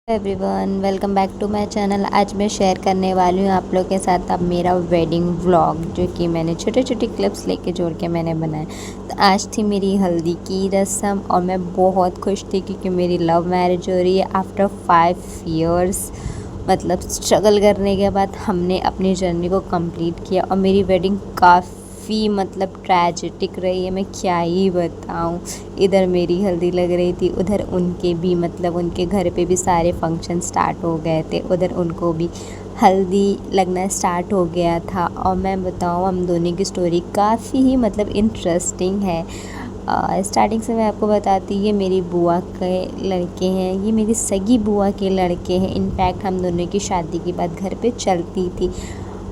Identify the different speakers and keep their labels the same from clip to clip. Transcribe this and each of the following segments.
Speaker 1: Everyone welcome back to my channel. आज मैं share करने वाली हूँ आप लोग के साथ अब मेरा वेडिंग व्लॉग, जो कि मैंने छोटे छोटे क्लिप्स लेके जोड़ के मैंने बनाया। तो आज थी मेरी हल्दी की रस्म और मैं बहुत खुश थी क्योंकि मेरी लव मैरिज हो रही है आफ्टर 5 इयर्स। मतलब स्ट्रगल करने के बाद हमने अपनी जर्नी को कंप्लीट किया और मेरी वेडिंग काफ़ी मतलब ट्रेजिक रही है। मैं क्या ही बताऊँ। इधर मेरी हल्दी लग रही थी, उधर उनके भी मतलब उनके घर पे भी सारे फंक्शन स्टार्ट हो गए थे, उधर उनको भी हल्दी लगना स्टार्ट हो गया था। और मैं बताऊँ हम दोनों की स्टोरी काफ़ी ही मतलब इंटरेस्टिंग है। स्टार्टिंग से मैं आपको बताती, ये मेरी बुआ के लड़के हैं, ये मेरी सगी बुआ के लड़के हैं। इनफैक्ट हम दोनों की शादी की बात घर पे चलती थी,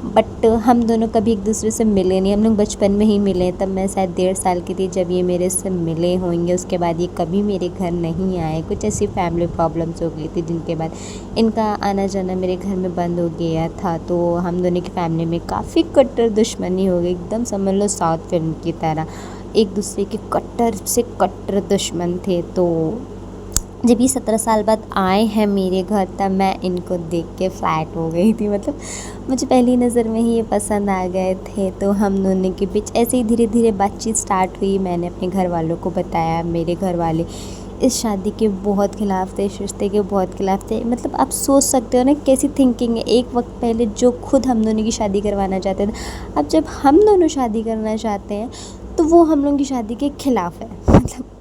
Speaker 1: बट हम दोनों कभी एक दूसरे से मिले नहीं। हम लोग बचपन में ही मिले, तब मैं शायद 1.5 साल की थी जब ये मेरे से मिले होंगे। उसके बाद ये कभी मेरे घर नहीं आए। कुछ ऐसी फैमिली प्रॉब्लम्स हो गई थी जिनके बाद इनका आना जाना मेरे घर में बंद हो गया था। तो हम दोनों की फैमिली में काफ़ी कट्टर दुश्मनी हो गई, एकदम समझ लो साउथ फिल्म की तरह। एक दूसरे के कट्टर से कट्टर दुश्मन थे। तो जब ये 17 साल बाद आए हैं मेरे घर, तब मैं इनको देख के फ्लैट हो गई थी। मतलब मुझे पहली नज़र में ही ये पसंद आ गए थे। तो हम दोनों के बीच ऐसे ही धीरे धीरे बातचीत स्टार्ट हुई। मैंने अपने घर वालों को बताया, मेरे घर वाले इस शादी के बहुत ख़िलाफ़ थे, इस रिश्ते के बहुत ख़िलाफ़ थे। मतलब आप सोच सकते हो ना कैसी थिंकिंग है। एक वक्त पहले जो खुद हम दोनों की शादी करवाना चाहते थे, अब जब हम दोनों शादी करना चाहते हैं तो वो हम लोगों की शादी के ख़िलाफ़ है।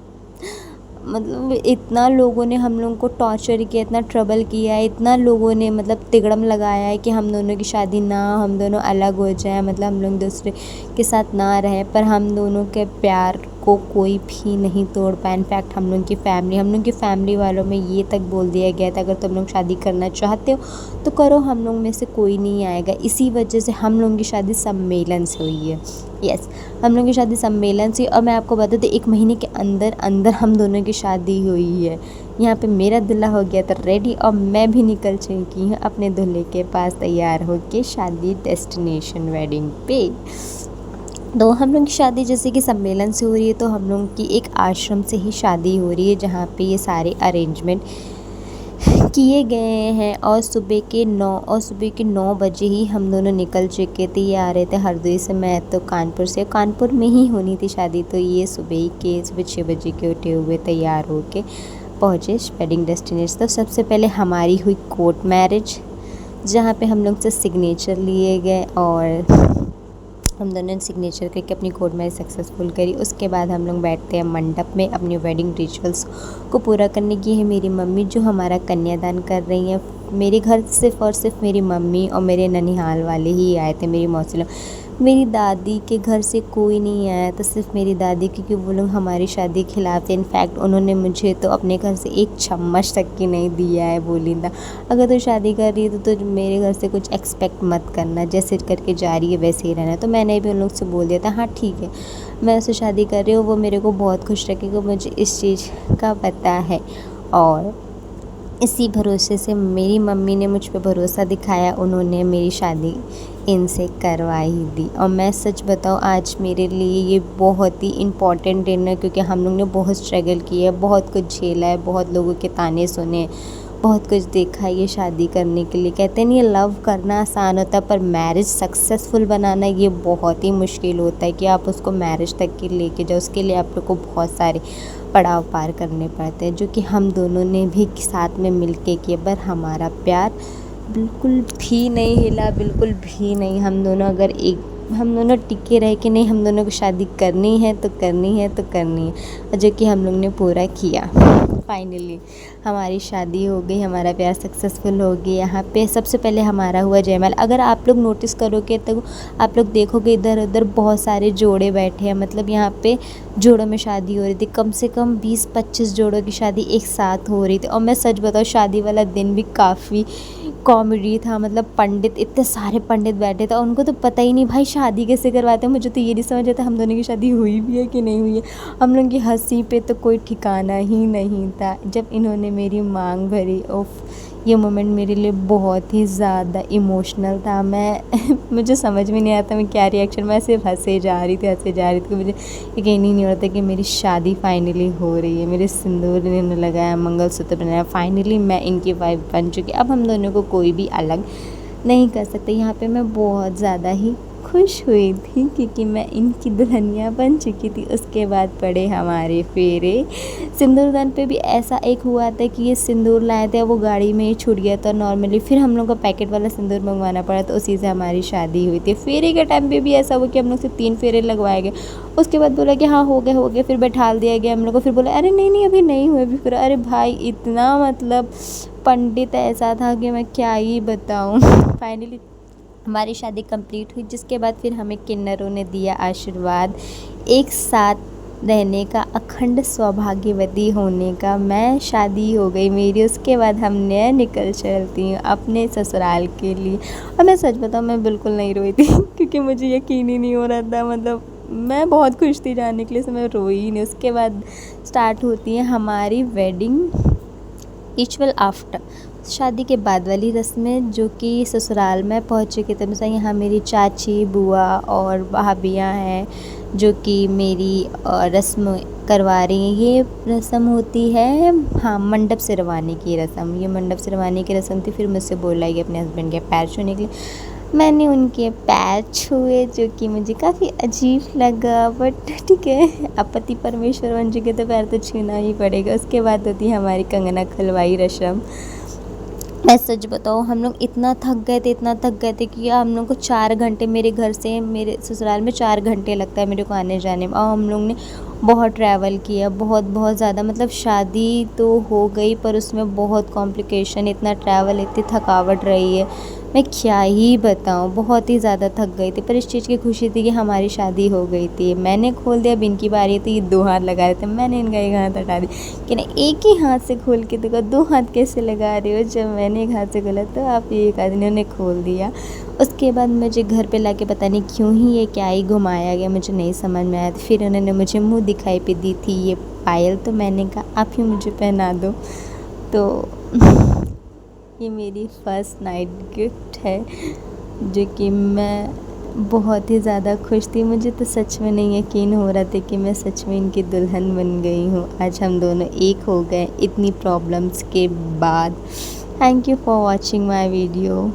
Speaker 1: मतलब इतना लोगों ने हम लोगों को टॉर्चर किया, इतना ट्रबल किया है, इतना लोगों ने मतलब तिगड़म लगाया है कि हम दोनों की शादी ना, हम दोनों अलग हो जाएं, मतलब हम लोग दूसरे के साथ ना रहें। पर हम दोनों के प्यार को कोई भी नहीं तोड़ पाया। इनफैक्ट हम लोग की फैमिली वालों में ये तक बोल दिया गया था, अगर तुम लोग शादी करना चाहते हो तो करो, हम लोग में से कोई नहीं आएगा। इसी वजह से हम लोगों की शादी सम्मेलन से हुई है। यस, हम लोगों की शादी सम्मेलन से। और मैं आपको बता दूँ 1 महीने के अंदर अंदर हम दोनों की शादी हुई है। यहाँ पे मेरा दूल्हा हो गया था रेडी और मैं भी निकल चुकी हूँ अपने दूल्हे के पास तैयार होके शादी डेस्टिनेशन वेडिंग पे। तो हम लोग की शादी जैसे कि सम्मेलन से हो रही है, तो हम लोग की एक आश्रम से ही शादी हो रही है जहाँ पे ये सारे अरेंजमेंट किए गए हैं। और सुबह के 9 बजे ही हम दोनों निकल चुके थे। ये आ रहे थे हरदोई से, मैं तो कानपुर में ही होनी थी शादी। तो ये सुबह 6 बजे के उठे हुए तैयार होके पहुँचे वेडिंग डेस्टिनेशन। तो सबसे पहले हमारी हुई कोर्ट मैरिज, जहाँ पे हम लोग से सिग्नेचर लिए गए और हम दोनों ने सिग्नेचर करके अपनी कोर्ट मैरिज सक्सेसफुल करी। उसके बाद हम लोग बैठते हैं मंडप में अपनी वेडिंग रिचुअल्स को पूरा करने की। है मेरी मम्मी जो हमारा कन्यादान कर रही हैं। मेरे घर सिर्फ़ और सिर्फ मेरी मम्मी और मेरे ननिहाल वाले ही आए थे, मेरी मौसी लोग। मेरी दादी के घर से कोई नहीं आया था, सिर्फ मेरी दादी, क्योंकि वो लोग हमारी शादी के खिलाफ़ थे। इनफैक्ट उन्होंने मुझे तो अपने घर से एक चम्मच तक की नहीं दिया है। बोली था अगर तो शादी कर रही है तो मेरे घर से कुछ एक्सपेक्ट मत करना, जैसे करके जा रही है वैसे ही रहना। तो मैंने भी उन लोग से बोल दिया था हाँ ठीक है, मैं उससे शादी कर रही हूँ। वो मेरे को बहुत खुश रखेगा, मुझे इस चीज़ का पता है। और इसी भरोसे से मेरी मम्मी ने मुझ पे भरोसा दिखाया, उन्होंने मेरी शादी इनसे करवा ही दी। और मैं सच बताऊँ आज मेरे लिए ये बहुत ही इम्पॉर्टेंट दिन है, क्योंकि हम लोग ने बहुत स्ट्रगल किया है, बहुत कुछ झेला है, बहुत लोगों के ताने सुने, बहुत कुछ देखा है ये शादी करने के लिए। कहते नहीं लव करना आसान होता है, पर मैरिज सक्सेसफुल बनाना ये बहुत ही मुश्किल होता है कि आप उसको मैरिज तक के लेके जाओ। उसके लिए आप लोग को बहुत सारे पड़ाव पार करने पड़ते हैं, जो कि हम दोनों ने भी साथ में मिलके किए। पर हमारा प्यार बिल्कुल भी नहीं हिला, बिल्कुल भी नहीं। हम दोनों टिके रहे कि नहीं हम दोनों को शादी करनी है तो करनी है तो करनी है, जो कि हम लोग ने पूरा किया। फाइनली हमारी शादी हो गई, हमारा प्यार सक्सेसफुल हो गया। यहाँ पे सबसे पहले हमारा हुआ जयमाल। अगर आप लोग नोटिस करोगे तो आप लोग देखोगे इधर उधर बहुत सारे जोड़े बैठे हैं। मतलब यहाँ पे जोड़ों में शादी हो रही थी, कम से कम 20-25 जोड़ों की शादी एक साथ हो रही थी। और मैं सच बताऊँ शादी वाला दिन भी काफ़ी कॉमेडी था। मतलब पंडित, इतने सारे पंडित बैठे थे, उनको तो पता ही नहीं भाई शादी कैसे करवाते हैं। मुझे तो ये नहीं समझ आता हम दोनों की शादी हुई भी है कि नहीं हुई है। हम लोग की हंसी पे तो कोई ठिकाना ही नहीं था। जब इन्होंने मेरी मांग भरी, ओफ ये मोमेंट मेरे लिए बहुत ही ज़्यादा इमोशनल था। मैं मुझे समझ में नहीं आता मैं क्या रिएक्शन, मैं सिर्फ हँसे जा रही थी कि मुझे यकीन ही नहीं हो रहा था कि मेरी शादी फाइनली हो रही है। मेरे सिंदूर इन्होंने लगाया, मंगलसूत्र बनाया, फाइनली मैं इनकी वाइफ बन चुकी। अब हम दोनों को कोई भी अलग नहीं कर सकते। यहाँ पे मैं बहुत ज़्यादा ही खुश हुई थी क्योंकि मैं इनकी दुल्हनिया बन चुकी थी। उसके बाद पड़े हमारे फेरे। सिंदूरदान पे भी ऐसा एक हुआ था कि ये सिंदूर लाए थे, वो गाड़ी में ही छूट गया था नॉर्मली, फिर हम लोग को पैकेट वाला सिंदूर मंगवाना पड़ा, तो उसी से हमारी शादी हुई थी। फेरे के टाइम पे भी ऐसा हुआ कि हम लोग से 3 फेरे लगवाए गए। उसके बाद बोला कि हाँ हो गए, फिर बैठा दिया गया हम लोग को। फिर बोला अरे नहीं अभी नहीं हुए अभी। फिर अरे भाई इतना मतलब पंडित ऐसा था कि मैं क्या ही बताऊँ। फाइनली हमारी शादी कंप्लीट हुई, जिसके बाद फिर हमें किन्नरों ने दिया आशीर्वाद एक साथ रहने का, अखंड सौभाग्यवती होने का। मैं शादी हो गई मेरी, उसके बाद हमने निकल चलती हूँ अपने ससुराल के लिए। और मैं सच बताऊँ मैं बिल्कुल नहीं रोई थी क्योंकि मुझे यकीन ही नहीं हो रहा था, मतलब मैं बहुत खुश थी जाने के लिए, तो मैं रोई ही नहीं। उसके बाद स्टार्ट होती है हमारी वेडिंग रिचुअल आफ्टर, शादी के बाद वाली रस्में, जो कि ससुराल में पहुँच चुकी थी। मतलब यहाँ मेरी चाची, बुआ और भाभियाँ हैं जो कि मेरी रस्म करवा रही हैं। ये रस्म होती है हाँ मंडप सिरवाने की रस्म। ये मंडप सिरवाने की रस्म थी। फिर मुझसे बोला कि अपने हस्बैंड के पैर छूने के लिए। मैंने उनके पैर छुए, जो कि मुझे काफ़ी अजीब लगा, बट ठीक है, अब पति परमेश्वर बन चुके तो पैर तो छूना ही पड़ेगा। उसके बाद होती है हमारी कंगना खलवाई रस्म। मैं सच बताऊँ हम लोग इतना थक गए थे कि हम लोग को 4 घंटे, मेरे घर से मेरे ससुराल में 4 घंटे लगता है मेरे को आने जाने में। और हम लोग ने बहुत ट्रैवल किया, बहुत ज़्यादा, मतलब शादी तो हो गई पर उसमें बहुत कॉम्प्लिकेशन, इतना ट्रैवल, इतनी थकावट रही है, मैं क्या ही बताऊँ। बहुत ही ज़्यादा थक गई थी, पर इस चीज़ की खुशी थी कि हमारी शादी हो गई थी। मैंने खोल दिया, अब इनकी बारी थी, ये 2 हाथ लगा रहे थे, मैंने इनका 1 हाथ हटा दिया कि नहीं एक ही हाथ से खोल के देखो, 2 हाथ कैसे लगा रहे हो। जब मैंने 1 हाथ से खोला तो आप 1 हाथ इन्होंने खोल दिया। उसके बाद मुझे घर पे लाके पता नहीं क्यों ही ये क्या ही घुमाया गया, मुझे नहीं समझ में आया। फिर उन्होंने मुझे मुँह दिखाई पे दी थी ये पायल, तो मैंने कहा आप ही मुझे पहना दो। तो ये मेरी फर्स्ट नाइट गिफ्ट है, जो कि मैं बहुत ही ज़्यादा खुश थी। मुझे तो सच में नहीं यकीन हो रहा था कि मैं सच में इनकी दुल्हन बन गई हूँ। आज हम दोनों एक हो गए इतनी प्रॉब्लम्स के बाद। Thank you for watching my video.